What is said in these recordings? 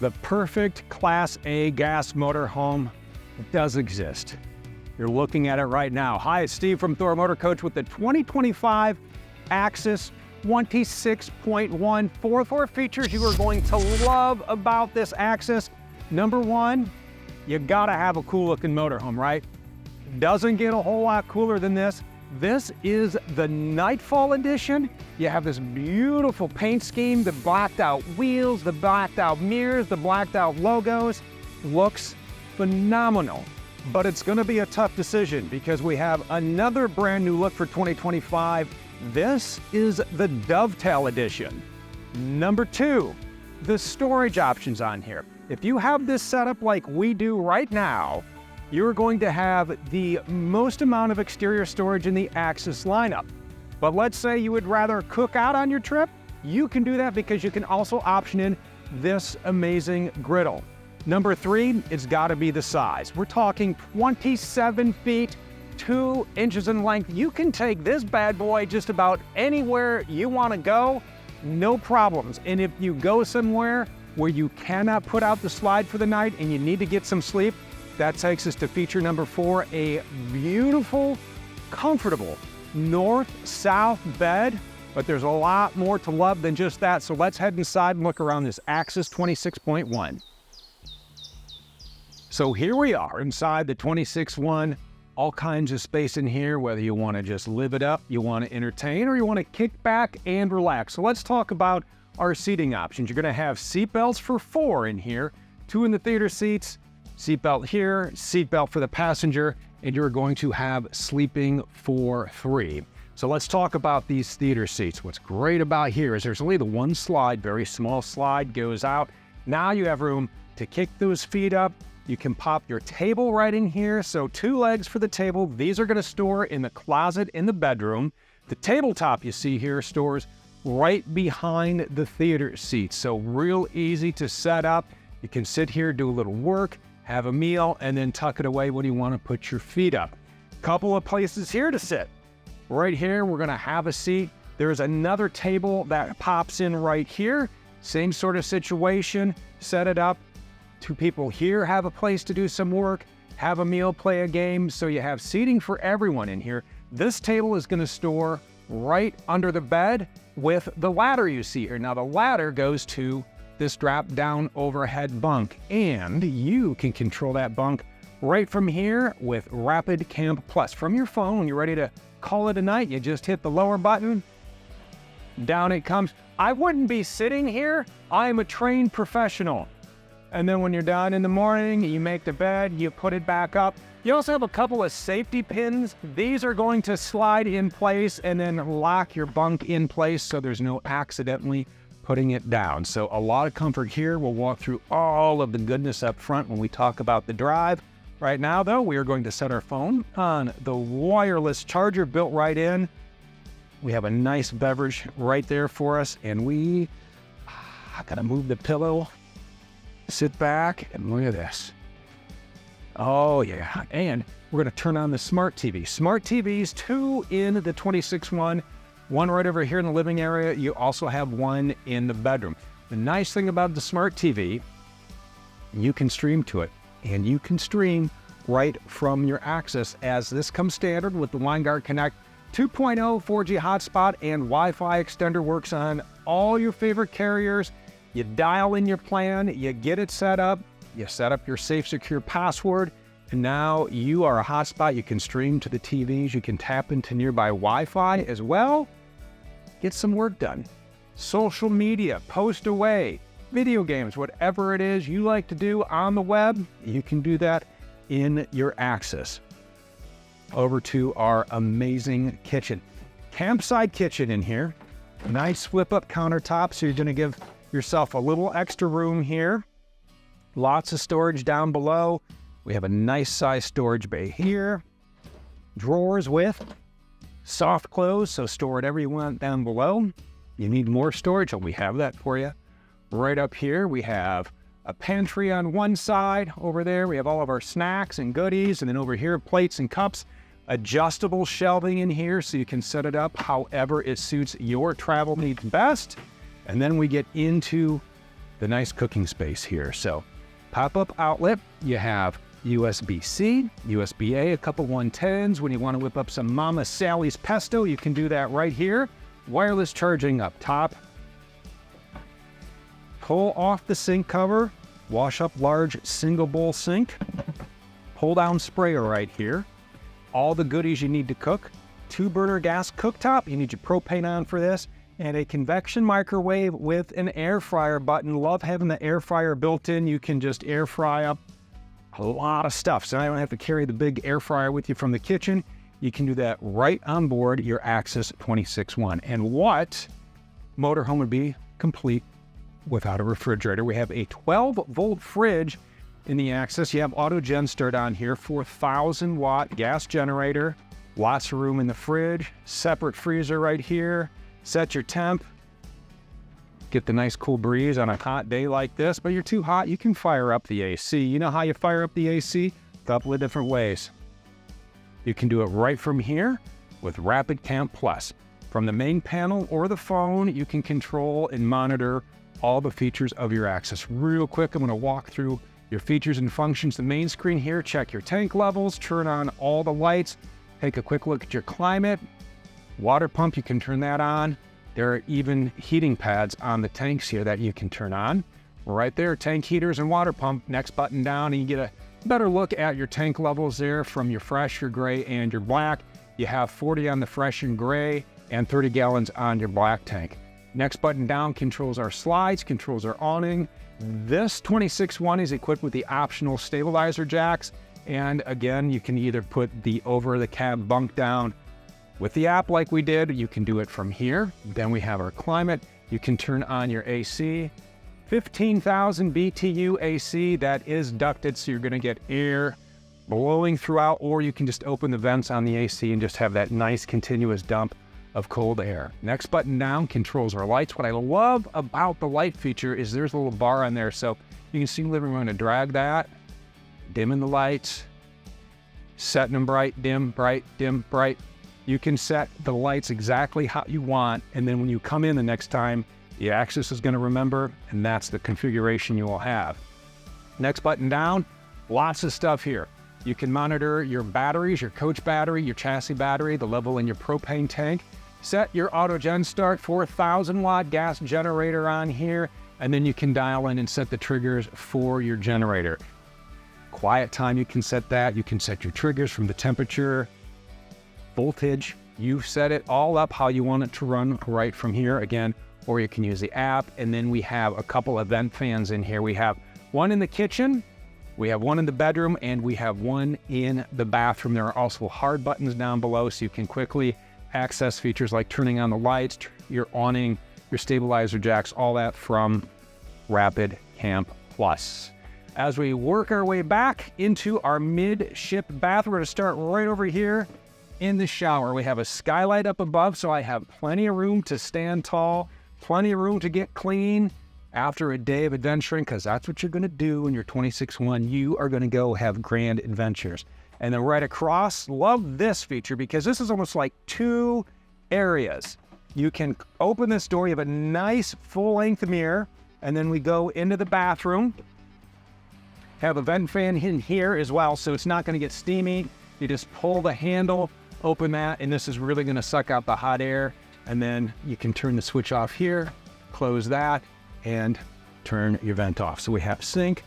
The perfect Class A gas motorhome does exist. You're looking at it right now. Hi, it's Steve from Thor Motor Coach with the 2025 Axis 26.1. Four features you are going to love about this Axis. Number one, you gotta have a cool looking motorhome, right? Doesn't get a whole lot cooler than this. This is the Nightfall edition. You have this beautiful paint scheme, the blacked out wheels, the blacked out mirrors, the blacked out logos. Looks phenomenal. But it's gonna be a tough decision because we have another brand new look for 2025. This is the Dovetail edition. Number two, the storage options on here. If you have this setup like we do right now, you're going to have the most amount of exterior storage in the Axis lineup. But let's say you would rather cook out on your trip, you can do that because you can also option in this amazing griddle. Number three, it's gotta be the size. We're talking 27 feet, 2 inches in length. You can take this bad boy just about anywhere you wanna go, no problems. And if you go somewhere where you cannot put out the slide for the night and you need to get some sleep, that takes us to feature number four, a beautiful, comfortable north-south bed. But there's a lot more to love than just that. So let's head inside and look around this Axis 26.1. So here we are inside the 26.1, all kinds of space in here, whether you want to just live it up, you want to entertain, or you want to kick back and relax. So let's talk about our seating options. You're going to have seat belts for 4 in here, 2 in the theater seats, seat belt here, seat belt for the passenger, and you're going to have sleeping for 3. So let's talk about these theater seats. What's great about here is there's only the one slide, very small slide, goes out. Now you have room to kick those feet up. You can pop your table right in here. So 2 legs for the table. These are gonna store in the closet in the bedroom. The tabletop you see here stores right behind the theater seats. So real easy to set up. You can sit here, do a little work, have a meal, and then tuck it away when you wanna put your feet up. Couple of places here to sit. Right here, we're gonna have a seat. There's another table that pops in right here. Same sort of situation, set it up. 2 people here have a place to do some work, have a meal, play a game, so you have seating for everyone in here. This table is gonna store right under the bed with the ladder you see here. Now the ladder goes to this drop-down overhead bunk, and you can control that bunk right from here with Rapid Camp Plus. From your phone, when you're ready to call it a night, you just hit the lower button, down it comes. I wouldn't be sitting here. I am a trained professional. And then when you're done in the morning, you make the bed, you put it back up. You also have a couple of safety pins. These are going to slide in place and then lock your bunk in place so there's no accidentally putting it down. So a lot of comfort here. We'll walk through all of the goodness up front when we talk about the drive. Right now though, we are going to set our phone on the wireless charger built right in. We have a nice beverage right there for us, and we gotta move the pillow. Sit back and look at this. Oh yeah, and we're gonna turn on the smart TV. Smart TVs, 2 in the 26.1, 1 right over here in the living area. You also have 1 in the bedroom. The nice thing about the smart TV, you can stream to it, and you can stream right from your Axis, as this comes standard with the WineGuard Connect 2.0 4G hotspot, and Wi-Fi extender works on all your favorite carriers. You dial in your plan, you get it set up, you set up your safe, secure password, and now you are a hotspot. You can stream to the TVs, you can tap into nearby Wi-Fi as well. Get some work done. Social media, post away, video games, whatever it is you like to do on the web, you can do that in your Axis. Over to our amazing kitchen. Campsite kitchen in here. Nice flip-up countertop, so you're gonna give yourself a little extra room here. Lots of storage down below. We have a nice size storage bay here. Drawers with soft close, so store whatever you want down below. You need more storage, well, we have that for you. Right up here, we have a pantry on one side. Over there, we have all of our snacks and goodies, and then over here, plates and cups. Adjustable shelving in here, so you can set it up however it suits your travel needs best. And then we get into the nice cooking space here. So pop-up outlet, you have USB-C, USB-A, a couple 110s. When you want to whip up some Mama Sally's pesto, you can do that right here. Wireless charging up top. Pull off the sink cover, wash up large single bowl sink. Pull down sprayer right here. All the goodies you need to cook. 2-burner gas cooktop, you need your propane on for this. And a convection microwave with an air fryer button. Love having the air fryer built in. You can just air fry up a lot of stuff. So I don't have to carry the big air fryer with you from the kitchen. You can do that right on board your Axis 26-1. And what motorhome would be complete without a refrigerator? We have a 12-volt fridge in the Axis. You have auto gen start on here, 4,000-watt gas generator. Lots of room in the fridge. Separate freezer right here. Set your temp. Get the nice cool breeze on a hot day like this, but you're too hot, you can fire up the AC. You know how you fire up the AC? A couple of different ways. You can do it right from here with Rapid Camp Plus. From the main panel or the phone, you can control and monitor all the features of your Axis. Real quick, I'm going to walk through your features and functions. The main screen here, check your tank levels, turn on all the lights, take a quick look at your climate. Water pump, you can turn that on. There are even heating pads on the tanks here that you can turn on. Right there, tank heaters and water pump. Next button down, and you get a better look at your tank levels there from your fresh, your gray, and your black. You have 40 on the fresh and gray, and 30 gallons on your black tank. Next button down controls our slides, controls our awning. This 26-1 is equipped with the optional stabilizer jacks. And again, you can either put the over-the-cab bunk down with the app like we did. You can do it from here. Then we have our climate. You can turn on your AC. 15,000 BTU AC, that is ducted, so you're gonna get air blowing throughout, or you can just open the vents on the AC and just have that nice continuous dump of cold air. Next button down controls our lights. What I love about the light feature is there's a little bar on there, so you can see the living room. I'm gonna drag that, dimming the lights, setting them bright, dim, bright. You can set the lights exactly how you want, and then when you come in the next time, the Axis is going to remember, and that's the configuration you will have. Next button down, lots of stuff here. You can monitor your batteries, your coach battery, your chassis battery, the level in your propane tank. Set your auto gen start, 4,000-watt gas generator on here, and then you can dial in and set the triggers for your generator. Quiet time, you can set that. You can set your triggers from the temperature, voltage. You've set it all up how you want it to run right from here again, or you can use the app. And then we have a couple of vent fans in here. We have one in the kitchen, we have one in the bedroom, and we have one in the bathroom. There are also hard buttons down below, so you can quickly access features like turning on the lights, your awning, your stabilizer jacks, all that from Rapid Camp Plus. As we work our way back into our midship bath, we're going to start right over here in the shower. We have a skylight up above, so I have plenty of room to stand tall, plenty of room to get clean after a day of adventuring, because that's what you're going to do in your 26-1. You are going to go have grand adventures. And then right across, love this feature because this is almost like 2 areas. You can open this door, you have a nice full-length mirror, and then we go into the bathroom. Have a vent fan in here as well, so it's not going to get steamy. You just pull the handle, open that, and this is really going to suck out the hot air. And then you can turn the switch off here, close that, and turn your vent off. So we have sink,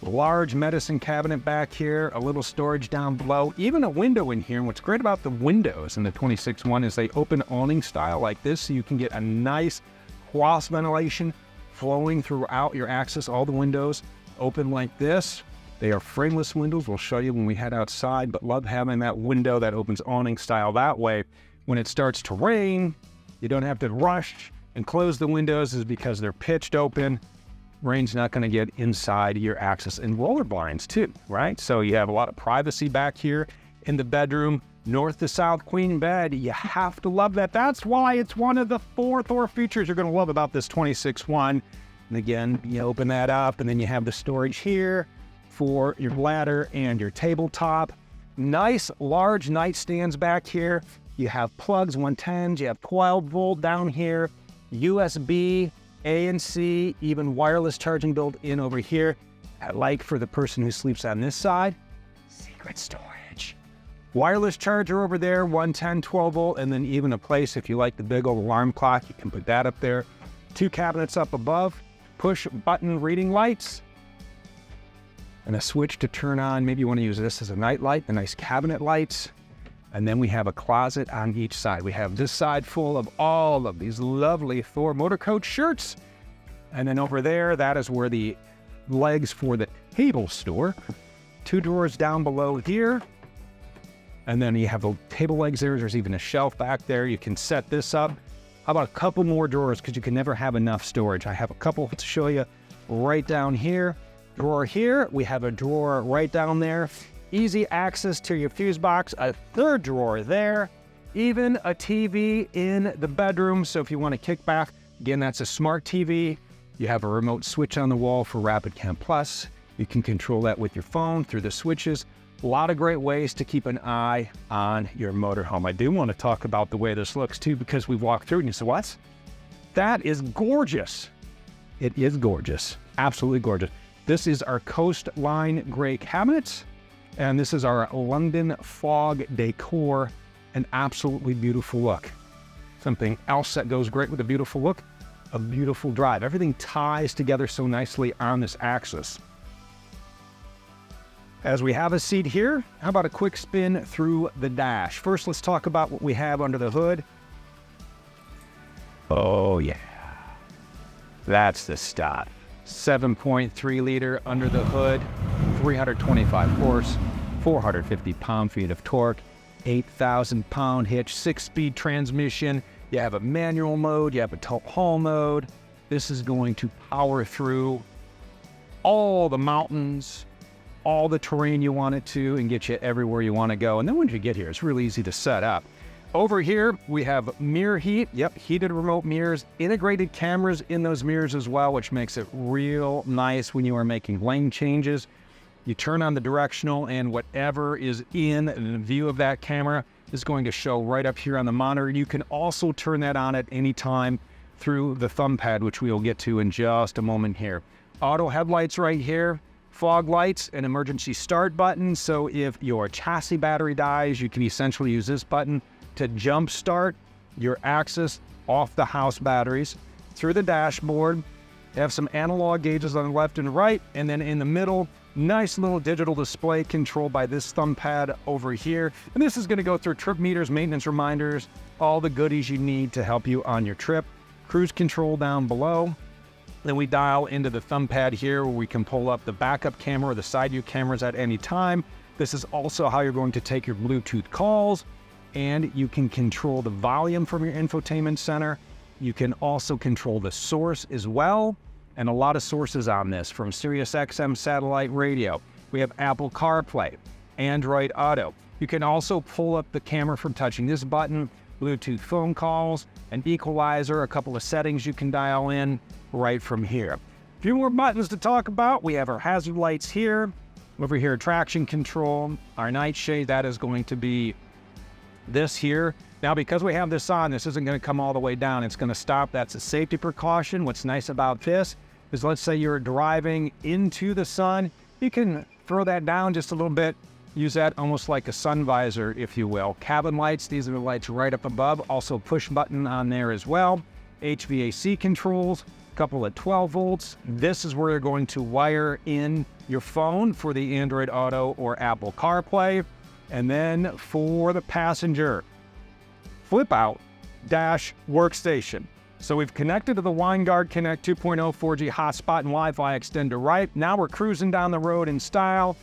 large medicine cabinet back here, a little storage down below, even a window in here. And what's great about the windows in the 26-1 is they open awning style like this, so you can get a nice cross ventilation flowing throughout your Axis. All the windows open like this. They are frameless windows. We'll show you when we head outside, but love having that window that opens awning style that way. When it starts to rain, you don't have to rush and close the windows, is because they're pitched open. Rain's not going to get inside your Axis, and roller blinds too, right? So you have a lot of privacy back here in the bedroom. North to south queen bed. You have to love that. That's why it's one of the 4 Thor features you're going to love about this 26-1. And again, you open that up, and then you have the storage here for your ladder and your tabletop. Nice large nightstands back here. You have plugs, 110s, you have 12 volt down here, USB, A and C, even wireless charging built in over here. Like for the person who sleeps on this side, secret storage. Wireless charger over there, 110, 12 volt, and then even a place if you like the big old alarm clock, you can put that up there. 2 cabinets up above, push button reading lights, and a switch to turn on. Maybe you want to use this as a night light, the nice cabinet lights. And then we have a closet on each side. We have this side full of all of these lovely Thor Motor Coach shirts. And then over there, that is where the legs for the table store. 2 drawers down below here. And then you have the table legs there. There's even a shelf back there. You can set this up. How about a couple more drawers, because you can never have enough storage. I have a couple to show you right down here. Drawer here. We have a drawer right down there. Easy access to your fuse box, a 3rd drawer there, even a TV in the bedroom. So if you want to kick back, again, that's a smart TV. You have a remote switch on the wall for Rapid Cam Plus. You can control that with your phone through the switches. A lot of great ways to keep an eye on your motorhome. I do want to talk about the way this looks too, because we've walked through it and you say, what? That is gorgeous. It is gorgeous, absolutely gorgeous. This is our Coastline Gray cabinets. And this is our London Fog decor, an absolutely beautiful look. Something else that goes great with a beautiful look, a beautiful drive. Everything ties together so nicely on this axis. As we have a seat here, how about a quick spin through the dash? First, let's talk about what we have under the hood. Oh yeah, that's the stuff. 7.3 liter under the hood, 325 horse, 450 pound-feet of torque, 8,000 pound hitch, 6-speed transmission. You have a manual mode, you have a tow haul mode. This is going to power through all the mountains, all the terrain you want it to, and get you everywhere you want to go. And then when you get here, it's really easy to set up. Over here, we have mirror heat. Yep, heated remote mirrors, integrated cameras in those mirrors as well, which makes it real nice when you are making lane changes. You turn on the directional, and whatever is in the view of that camera is going to show right up here on the monitor. You can also turn that on at any time through the thumb pad, which we will get to in just a moment here. Auto headlights right here, fog lights, an emergency start button. So if your chassis battery dies, you can essentially use this button to jump start your Axis off the house batteries. Through the dashboard, you have some analog gauges on the left and right, and then in the middle, nice little digital display controlled by this thumb pad over here. And this is going to go through trip meters, maintenance reminders, all the goodies you need to help you on your trip. Cruise control down below. Then we dial into the thumb pad here where we can pull up the backup camera or the side view cameras at any time. This is also how you're going to take your Bluetooth calls, and you can control the volume from your infotainment center. You can also control the source as well, and a lot of sources on this, from Sirius XM satellite radio. We have Apple CarPlay, Android Auto. You can also pull up the camera from touching this button, Bluetooth phone calls, an equalizer, a couple of settings you can dial in right from here. A few more buttons to talk about. We have our hazard lights here. Over here, traction control, our night shade, that is going to be this here. Now, because we have this on, this isn't going to come all the way down. It's going to stop. That's a safety precaution. What's nice about this is, let's say you're driving into the sun, you can throw that down just a little bit, use that almost like a sun visor, if you will. Cabin lights, these are the lights right up above. Also push button on there as well. HVAC controls, a couple of 12 volts. This is where you're going to wire in your phone for the Android Auto or Apple CarPlay. And then for the passenger, flip out dash workstation. So we've connected to the WineGuard Connect 2.0 4G hotspot and Wi-Fi extender right. Now we're cruising down the road in style.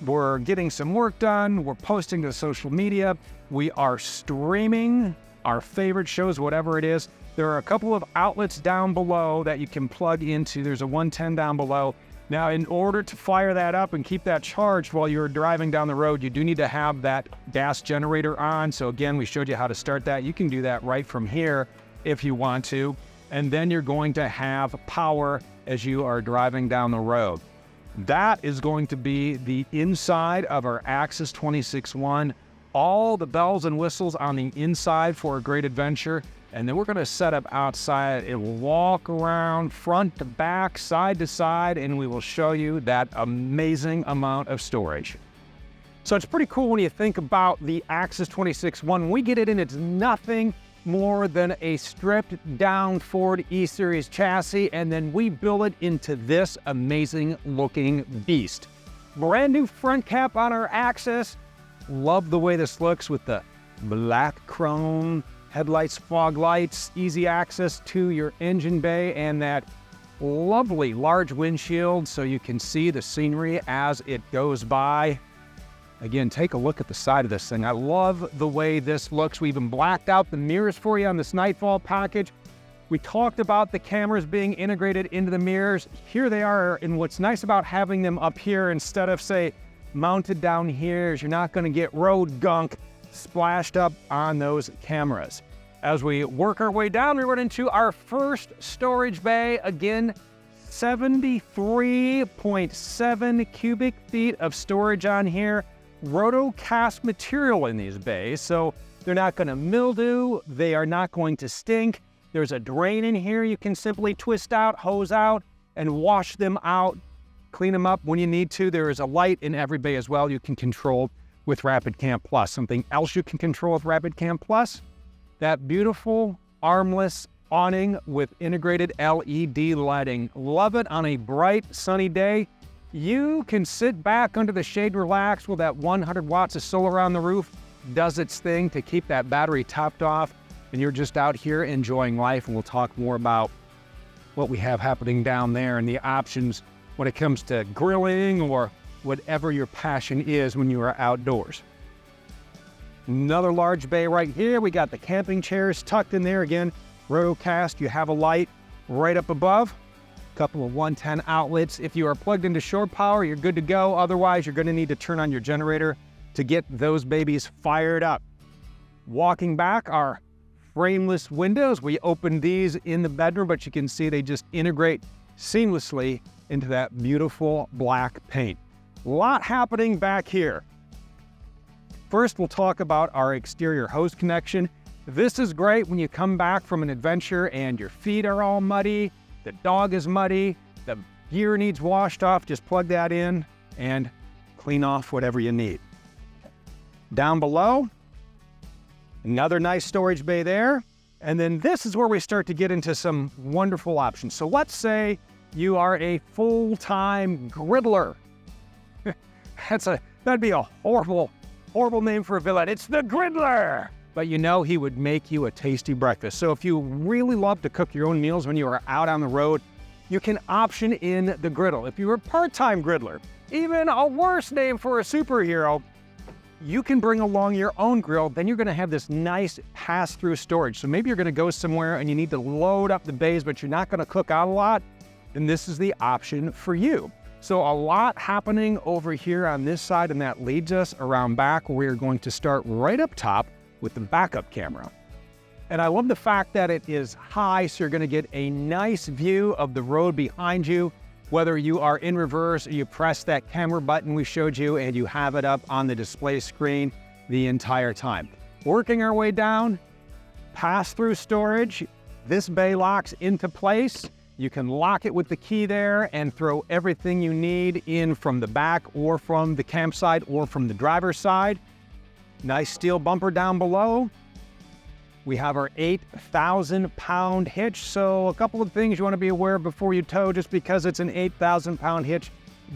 We're getting some work done. We're posting to social media. We are streaming our favorite shows, whatever it is. There are a couple of outlets down below that you can plug into. There's a 110 down below. Now, in order to fire that up and keep that charged while you're driving down the road, you do need to have that gas generator on. So again, we showed you how to start that. You can do that right from here if you want to. And then you're going to have power as you are driving down the road. That is going to be the inside of our Axis 26.1. All the bells and whistles on the inside for a great adventure. And then we're going to set up outside. It will walk around front to back, side to side, and we will show you that amazing amount of storage. So it's pretty cool when you think about the Axis 26-1. When we get it in, it's nothing more than a stripped down Ford E-Series chassis, and then we build it into this amazing looking beast. Brand new front cap on our Axis. Love the way this looks with the black chrome headlights, fog lights, easy access to your engine bay, and that lovely large windshield so you can see the scenery as it goes by. Again, take a look at the side of this thing. I love the way this looks. We even blacked out the mirrors for you on this Nightfall package. We talked about the cameras being integrated into the mirrors. Here they are, and what's nice about having them up here instead of, say, mounted down here is you're not going to get road gunk splashed up on those cameras. As we work our way down, we run into our first storage bay. Again, 73.7 cubic feet of storage on here. Roto-cast material in these bays, so they're not going to mildew, they are not going to stink. There's a drain in here you can simply twist out, hose out, and wash them out, clean them up when you need to. There is a light in every bay as well you can control with Rapid Cam Plus. Something else you can control with Rapid Cam Plus, that beautiful armless awning with integrated LED lighting. Love it on a bright sunny day. You can sit back under the shade and relax while that 100 watts of solar on the roof does its thing to keep that battery topped off, and you're just out here enjoying life. And we'll talk more about what we have happening down there and the options when it comes to grilling or whatever your passion is when you are outdoors. Another large bay right here. We got the camping chairs tucked in there. Again, Rotocast, you have a light right up above. A couple of 110 outlets. If you are plugged into shore power, you're good to go. Otherwise, you're going to need to turn on your generator to get those babies fired up. Walking back, our frameless windows. We opened these in the bedroom, but you can see they just integrate seamlessly into that beautiful black paint. A lot happening back here. First, we'll talk about our exterior hose connection. This is great when you come back from an adventure and your feet are all muddy, the dog is muddy, the gear needs washed off. Just plug that in and clean off whatever you need. Down below, another nice storage bay there. And then this is where we start to get into some wonderful options. So let's say you are a full-time griddler. That'd be a horrible name for a villain. It's the Griddler! But you know he would make you a tasty breakfast. So if you really love to cook your own meals when you are out on the road, you can option in the Griddle. If you're a part-time griddler, even a worse name for a superhero, you can bring along your own grill. Then you're gonna have this nice pass-through storage. So maybe you're gonna go somewhere and you need to load up the bays, but you're not gonna cook out a lot, then this is the option for you. So a lot happening over here on this side, and that leads us around back where we're going to start right up top with the backup camera. And I love the fact that it is high, so you're gonna get a nice view of the road behind you, whether you are in reverse or you press that camera button we showed you and you have it up on the display screen the entire time. Working our way down, pass-through storage. This bay locks into place. You can lock it with the key there and throw everything you need in from the back or from the campsite or from the driver's side. Nice steel bumper down below. We have our 8,000-pound hitch. So a couple of things you want to be aware of before you tow. Just because it's an 8,000-pound hitch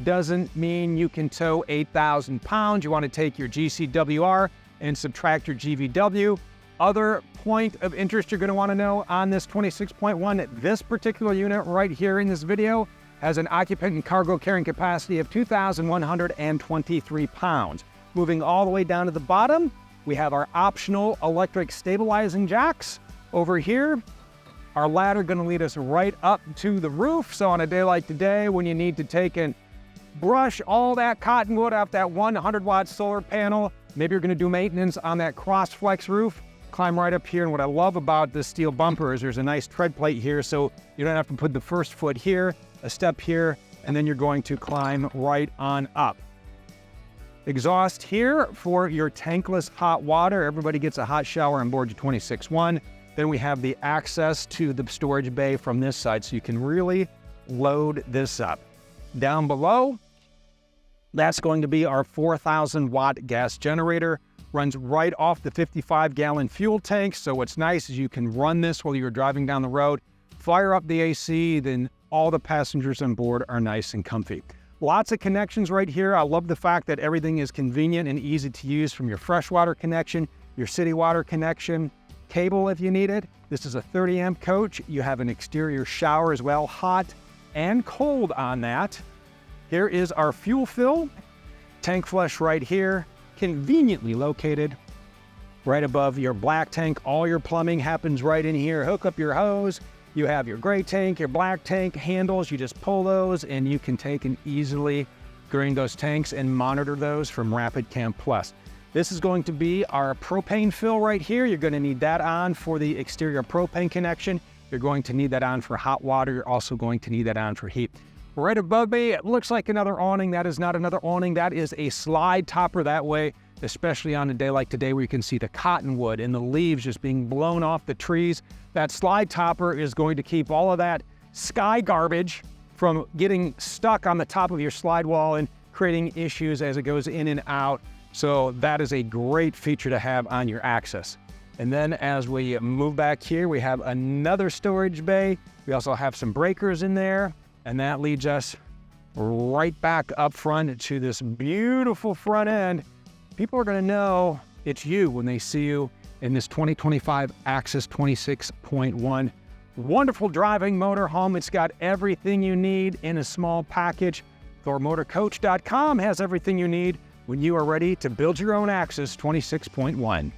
doesn't mean you can tow 8,000 pounds. You want to take your GCWR and subtract your GVW. Other point of interest you're going to want to know on this 26.1, this particular unit right here in this video has an occupant and cargo carrying capacity of 2,123 pounds. Moving all the way down to the bottom, we have our optional electric stabilizing jacks. Over here, our ladder going to lead us right up to the roof. So on a day like today, when you need to take and brush all that cottonwood off that 100-watt solar panel, maybe you're going to do maintenance on that cross-flex roof, climb right up here. And what I love about this steel bumper is there's a nice tread plate here, so you don't have to put the first foot here, a step here, and then you're going to climb right on up. Exhaust here for your tankless hot water. Everybody gets a hot shower on board your 26.1. Then we have the access to the storage bay from this side, so you can really load this up. Down below, that's going to be our 4,000 watt gas generator. Runs right off the 55-gallon fuel tank. So what's nice is you can run this while you're driving down the road, fire up the AC, then all the passengers on board are nice and comfy. Lots of connections right here. I love the fact that everything is convenient and easy to use, from your freshwater connection, your city water connection, cable if you need it. This is a 30 amp coach. You have an exterior shower as well, hot and cold on that. Here is our fuel fill. Tank flush right here, conveniently located right above your black tank. All your plumbing happens right in here. Hook up your hose. You have your gray tank, your black tank handles. You just pull those and you can take and easily drain those tanks and monitor those from Rapid Cam Plus. This is going to be our propane fill right here. You're going to need that on for the exterior propane connection. You're going to need that on for hot water. You're also going to need that on for heat. Right above me, it looks like another awning. That is not another awning. That is a slide topper. That way, especially on a day like today where you can see the cottonwood and the leaves just being blown off the trees, that slide topper is going to keep all of that sky garbage from getting stuck on the top of your slide wall and creating issues as it goes in and out. So that is a great feature to have on your Access. And then as we move back here, we have another storage bay. We also have some breakers in there. And that leads us right back up front to this beautiful front end. People are going to know it's you when they see you in this 2025 Access 26.1. Wonderful driving motorhome. It's got everything you need in a small package. ThorMotorCoach.com has everything you need when you are ready to build your own Access 26.1.